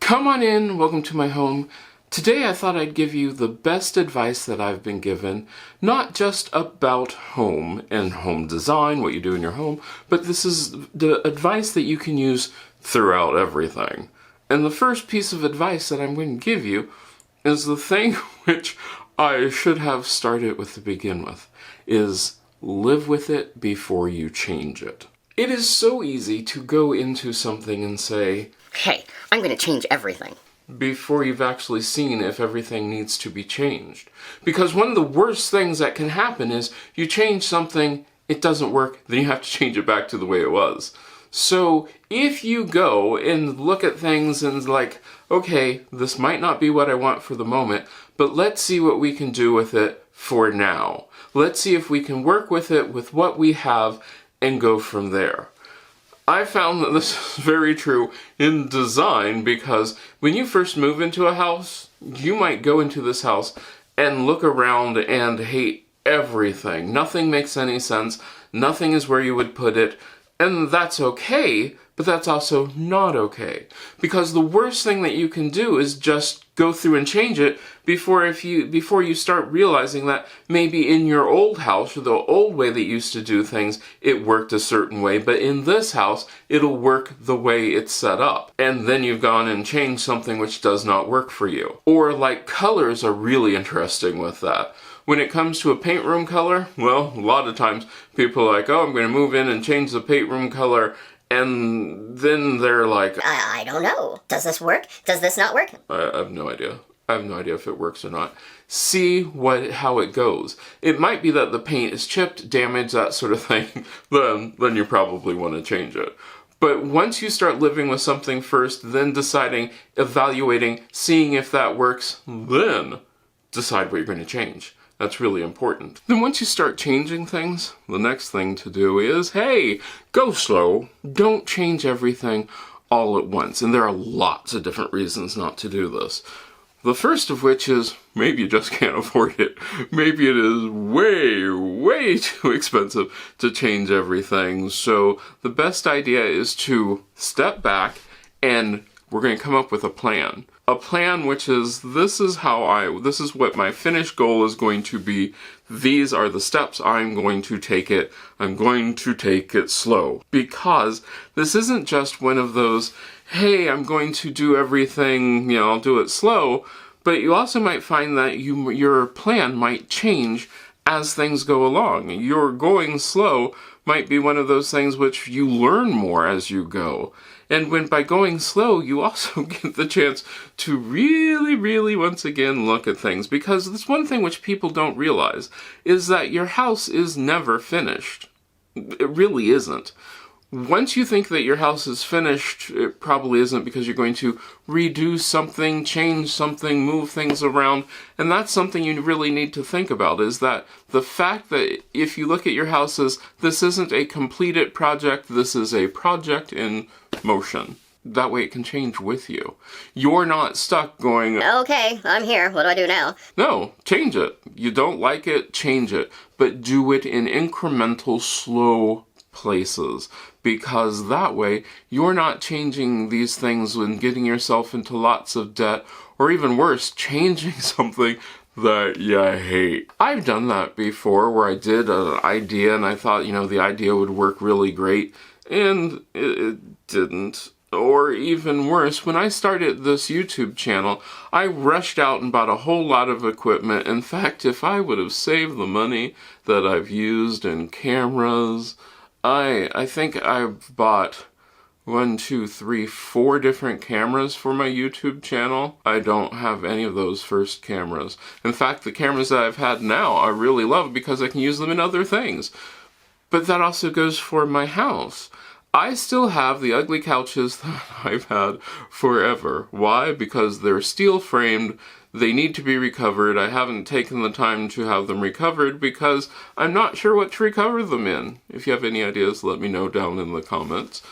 Come on in, welcome to my home. Today I thought I'd give you the best advice that I've been given, not just about home and home design, what you do in your home, but this is the advice that you can use throughout everything. And the first piece of advice that I'm going to give you is the thing which I should have started with to begin with, is live with it before you change it. It is so easy to go into something and say, hey, I'm going to change everything, before you've actually seen if everything needs to be changed. Because one of the worst things that can happen is you change something, it doesn't work, then you have to change it back to the way it was. So if you go and look at things and like, okay, this might not be what I want for the moment, but let's see what we can do with it for now. Let's see if we can work with it with what we have and go from there. I found that this is very true in design because when you first move into a house, you might go into this house and look around and hate everything. Nothing makes any sense. Nothing is where you would put it. And that's okay, but that's also not okay. Because the worst thing that you can do is just go through and change it before you start realizing that maybe in your old house or the old way that you used to do things, it worked a certain way, but in this house, it'll work the way it's set up. And then you've gone and changed something which does not work for you. Or like colors are really interesting with that. When it comes to a paint room color, well, a lot of times people are like, oh, I'm going to move in and change the paint room color, and then they're like, I don't know. Does this work? Does this not work? I have no idea. I have no idea if it works or not. See how it goes. It might be that the paint is chipped, damaged, that sort of thing, then you probably want to change it. But once you start living with something first, then deciding, evaluating, seeing if that works, then decide what you're going to change. That's really important. Then once you start changing things, the next thing to do is, hey, go slow. Don't change everything all at once. And there are lots of different reasons not to do this. The first of which is, maybe you just can't afford it. Maybe it is way, way too expensive to change everything. So the best idea is to step back and we're going to come up with a plan. A plan which is, this is what my finished goal is going to be. These are the steps I'm going to take it. I'm going to take it slow. Because this isn't just one of those, hey, I'm going to do everything, I'll do it slow. But you also might find that your plan might change as things go along. Your going slow might be one of those things which you learn more as you go. And by going slow, you also get the chance to really, really, once again, look at things. Because this one thing which people don't realize is that your house is never finished. It really isn't. Once you think that your house is finished, it probably isn't, because you're going to redo something, change something, move things around. And that's something you really need to think about, is that the fact that if you look at your house as, this isn't a completed project, this is a project in motion. That way it can change with you. You're not stuck going, Okay, I'm here. What do I do now? No, change it. You don't like it, change it. But do it in incremental, slow places, because that way you're not changing these things and getting yourself into lots of debt, or even worse, changing something that you hate. I've done that before, where I did an idea and I thought, the idea would work really great, and it didn't. Or even worse, when I started this YouTube channel, I rushed out and bought a whole lot of equipment. In fact, if I would have saved the money that I've used in cameras, I think I've bought 4 different cameras for my YouTube channel. I don't have any of those first cameras. In fact, the cameras that I've had now I really love because I can use them in other things. But that also goes for my house. I still have the ugly couches that I've had forever. Why? Because they're steel framed. They need to be recovered. I haven't taken the time to have them recovered because I'm not sure what to recover them in. If you have any ideas, let me know down in the comments.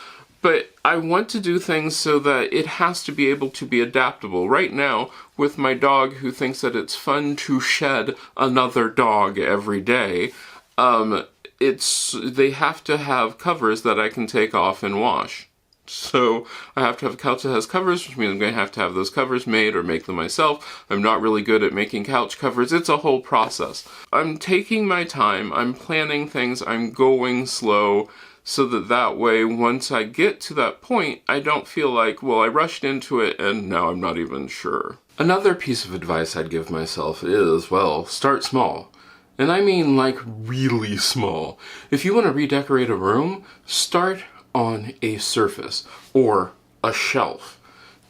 But I want to do things so that it has to be able to be adaptable. Right now, with my dog who thinks that it's fun to shed another dog every day, they have to have covers that I can take off and wash. So I have to have a couch that has covers, which means I'm going to have those covers made or make them myself. I'm not really good at making couch covers. It's a whole process. I'm taking my time. I'm planning things. I'm going slow so that way, once I get to that point, I don't feel like, well, I rushed into it and now I'm not even sure. Another piece of advice I'd give myself is, well, start small. And I mean like really small. If you want to redecorate a room, start on a surface or a shelf.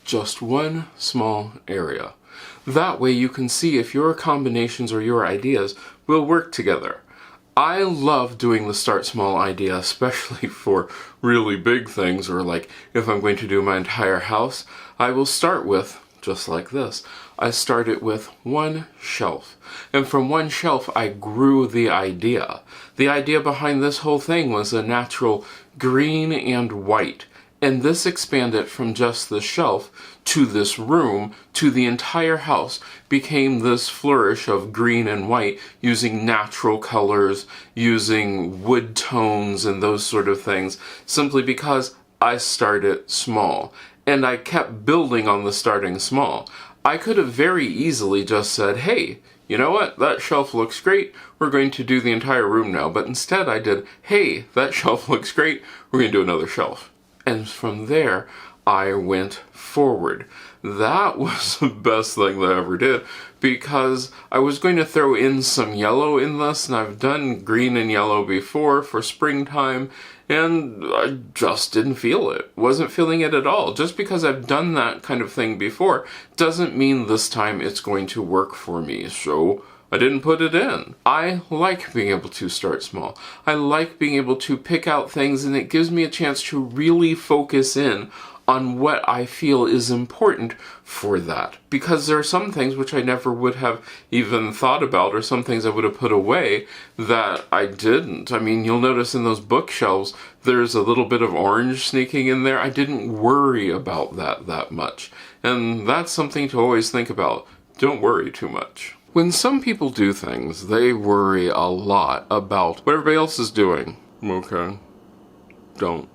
Just one small area. That way you can see if your combinations or your ideas will work together. I love doing the start small idea, especially for really big things, or like if I'm going to do my entire house, I will start with, just like this, I started with one shelf. And from one shelf, I grew the idea. The idea behind this whole thing was a natural green and white. And this expanded from just the shelf to this room to the entire house, became this flourish of green and white using natural colors, using wood tones and those sort of things, simply because I started small. And I kept building on the starting small. I could have very easily just said, hey, you know what, that shelf looks great, we're going to do the entire room now. But instead I did, hey, that shelf looks great, we're going to do another shelf. And from there, I went forward. That was the best thing that I ever did, because I was going to throw in some yellow in this, and I've done green and yellow before for springtime, and I just didn't feel it. Wasn't feeling it at all. Just because I've done that kind of thing before doesn't mean this time it's going to work for me, so I didn't put it in. I like being able to start small. I like being able to pick out things, and it gives me a chance to really focus in on what I feel is important for that. Because there are some things which I never would have even thought about, or some things I would have put away that I didn't. I mean, you'll notice in those bookshelves, there's a little bit of orange sneaking in there. I didn't worry about that much. And that's something to always think about. Don't worry too much. When some people do things, they worry a lot about what everybody else is doing. Okay, don't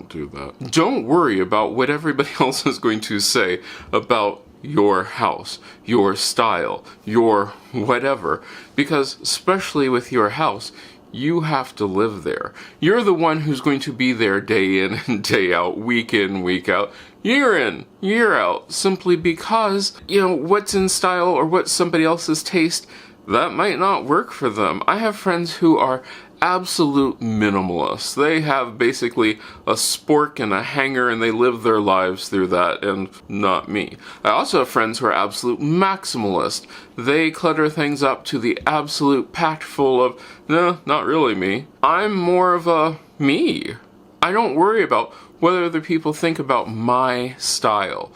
do that. Don't worry about what everybody else is going to say about your house, your style, your whatever. Because especially with your house, you have to live there. You're the one who's going to be there day in and day out, week in, week out, year in, year out, simply because, you know, what's in style or what's somebody else's taste, that might not work for them. I have friends who are absolute minimalists. They have basically a spork and a hanger, and they live their lives through that, and not me. I also have friends who are absolute maximalists. They clutter things up to the absolute packed full of, no, not really me. I'm more of a me. I don't worry about what other people think about my style.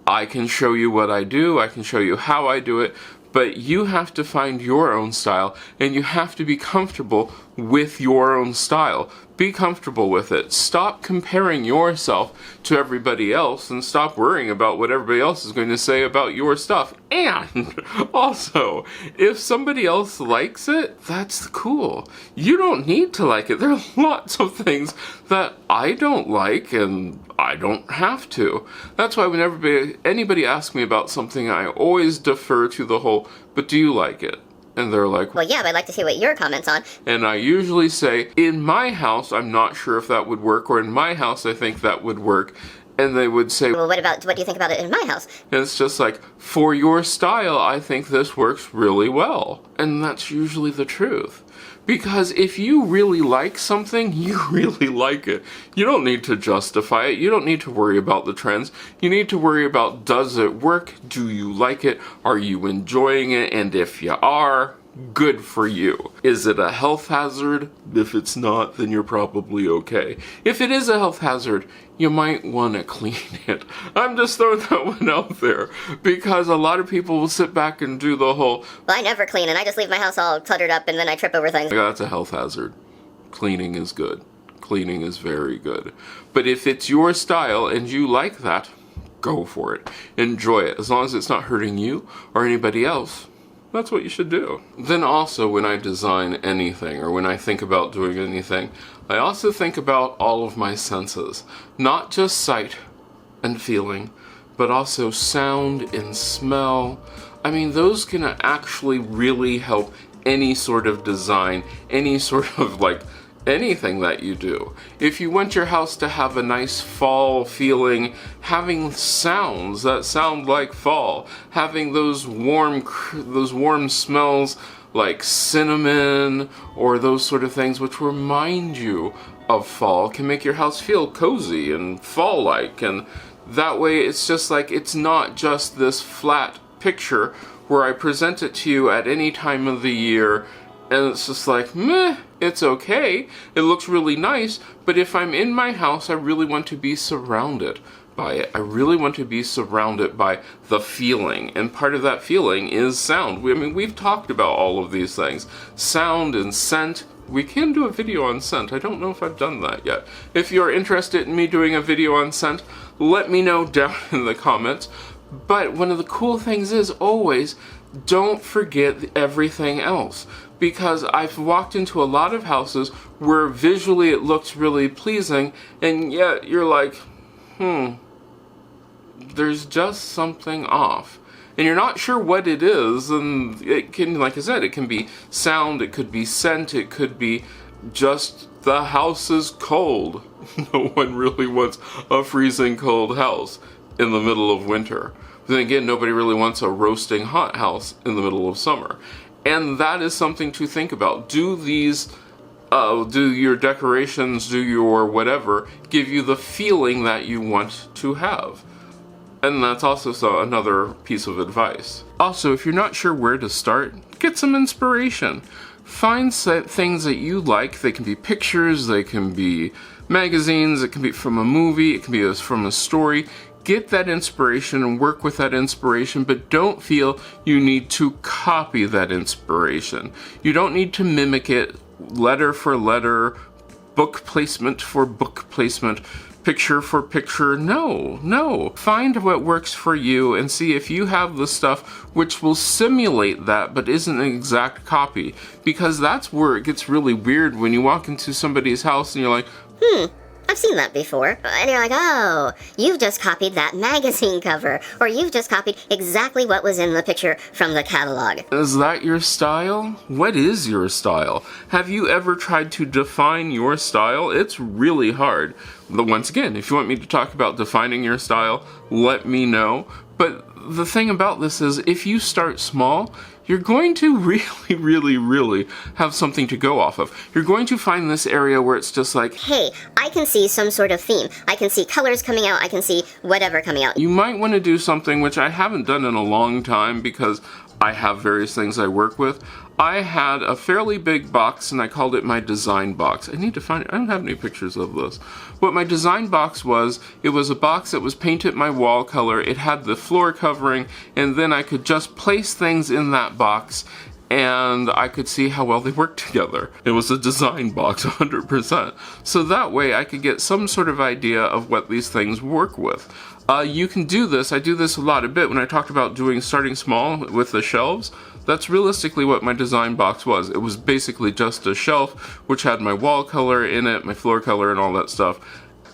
I can show you what I do, I can show you how I do it, but you have to find your own style, and you have to be comfortable with your own style. Be comfortable with it. Stop comparing yourself to everybody else, and stop worrying about what everybody else is going to say about your stuff. And also, if somebody else likes it, that's cool. You don't need to like it. There are lots of things that I don't like, and I don't have to. That's why when anybody asks me about something, I always defer to the whole, but do you like it? And they're like, Well, yeah, but I'd like to see what your comments on. And I usually say, in my house, I'm not sure if that would work, or in my house, I think that would work. And they would say, Well, what do you think about it in my house? And it's just like, for your style, I think this works really well. And that's usually the truth. Because if you really like something, you really like it. You don't need to justify it. You don't need to worry about the trends. You need to worry about, does it work? Do you like it? Are you enjoying it? And if you are, good for you. Is it a health hazard? If it's not, then you're probably okay. If it is a health hazard, you might want to clean it. I'm just throwing that one out there, because a lot of people will sit back and do the whole, Well, I never clean, and I just leave my house all cluttered up, and then I trip over things. yeah, that's a health hazard. Cleaning is good. Cleaning is very good. But if it's your style and you like that, go for it. Enjoy it. As long as it's not hurting you or anybody else, that's what you should do. Then also, when I design anything, or when I think about doing anything, I also think about all of my senses, not just sight and feeling, but also sound and smell. I mean, those can actually really help any sort of design, any sort of like anything that you do. If you want your house to have a nice fall feeling, having sounds that sound like fall, having those warm smells like cinnamon or those sort of things which remind you of fall, can make your house feel cozy and fall-like. And that way it's just like, it's not just this flat picture where I present it to you at any time of the year and it's just like, meh, it's okay, it looks really nice, but if I'm in my house, I really want to be surrounded by it. I really want to be surrounded by the feeling, and part of that feeling is sound. I mean, we've talked about all of these things. Sound and scent. We can do a video on scent. I don't know if I've done that yet. If you're interested in me doing a video on scent, let me know down in the comments. But one of the cool things is always, don't forget everything else. Because I've walked into a lot of houses where visually it looks really pleasing, and yet you're like, there's just something off. And you're not sure what it is, and it can, like I said, it can be sound, it could be scent, it could be just the house is cold. No one really wants a freezing cold house in the middle of winter. But then again, nobody really wants a roasting hot house in the middle of summer. And that is something to think about. Do your decorations, do your whatever, give you the feeling that you want to have? And that's also another piece of advice. Also, if you're not sure where to start, get some inspiration. Find things that you like. They can be pictures, they can be magazines, it can be from a movie, it can be from a story. Get that inspiration and work with that inspiration, but don't feel you need to copy that inspiration. You don't need to mimic it letter for letter, book placement for book placement, picture for picture. No. Find what works for you and see if you have the stuff which will simulate that but isn't an exact copy. Because that's where it gets really weird when you walk into somebody's house and you're like, I've seen that before. And you're like, oh, you've just copied that magazine cover, or you've just copied exactly what was in the picture from the catalog. Is that your style? What is your style? Have you ever tried to define your style? It's really hard. But once again, if you want me to talk about defining your style, let me know. But the thing about this is, if you start small, you're going to really have something to go off of. You're going to find this area where it's just like, hey, I can see some sort of theme. I can see colors coming out. I can see whatever coming out. You might want to do something which I haven't done in a long time because I have various things I work with. I had a fairly big box and I called it my design box. I need to find it. I don't have any pictures of this. What my design box was, it was a box that was painted my wall color. It had the floor covering, and then I could just place things in that box and I could see how well they worked together. It was a design box, 100%. So that way I could get some sort of idea of what these things work with. You can do this. I do this a lot, when I talked about starting small with the shelves. That's realistically what my design box was. It was basically just a shelf which had my wall color in it, my floor color and all that stuff.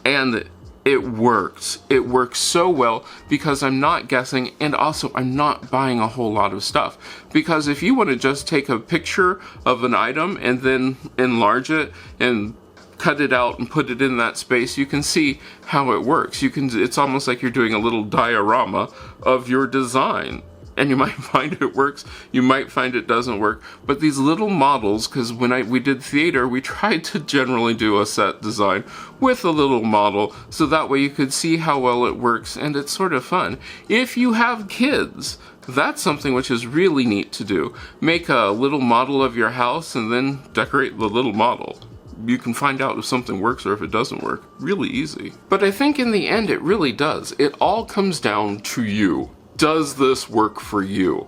And it works. It works so well because I'm not guessing, and also I'm not buying a whole lot of stuff. Because if you want to just take a picture of an item and then enlarge it and cut it out and put it in that space, you can see how it works. It's almost like you're doing a little diorama of your design. And you might find it works, you might find it doesn't work. But these little models, because when we did theater, we tried to generally do a set design with a little model, so that way you could see how well it works, and it's sort of fun. If you have kids, that's something which is really neat to do. Make a little model of your house and then decorate the little model. You can find out if something works or if it doesn't work. Really easy. But I think in the end it really does. It all comes down to you. Does this work for you?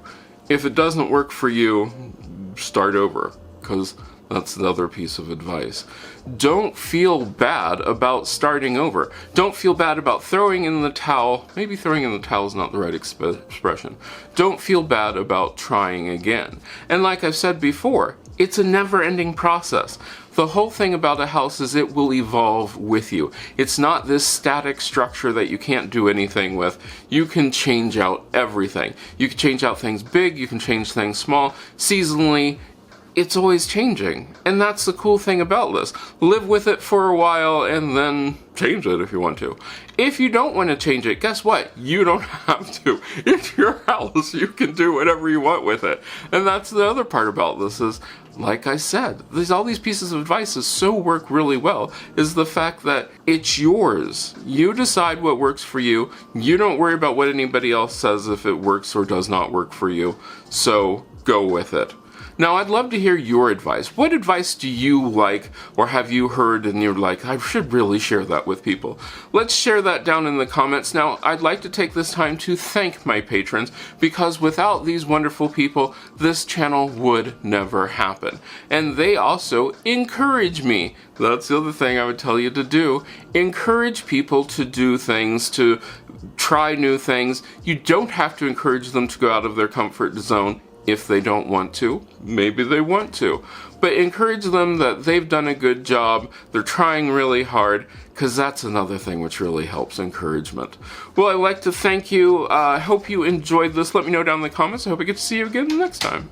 If it doesn't work for you, start over, because that's the other piece of advice. Don't feel bad about starting over. Don't feel bad about throwing in the towel. Maybe throwing in the towel is not the right expression. Don't feel bad about trying again. And like I've said before, it's a never-ending process. The whole thing about a house is it will evolve with you. It's not this static structure that you can't do anything with. You can change out everything. You can change out things big, you can change things small, seasonally. It's always changing. And that's the cool thing about this. Live with it for a while and then change it if you want to. If you don't want to change it, guess what? You don't have to. It's your house. You can do whatever you want with it. And that's the other part about this is, like I said, all these pieces of advice that so work really well is the fact that it's yours. You decide what works for you. You don't worry about what anybody else says if it works or does not work for you. So go with it. Now, I'd love to hear your advice. What advice do you like or have you heard and you're like, I should really share that with people? Let's share that down in the comments. Now, I'd like to take this time to thank my patrons because without these wonderful people, this channel would never happen. And they also encourage me. That's the other thing I would tell you to do. Encourage people to do things, to try new things. You don't have to encourage them to go out of their comfort zone. If they don't want to, maybe they want to. But encourage them that they've done a good job, they're trying really hard, because that's another thing which really helps encouragement. Well, I'd like to thank you. I hope you enjoyed this. Let me know down in the comments. I hope I get to see you again next time.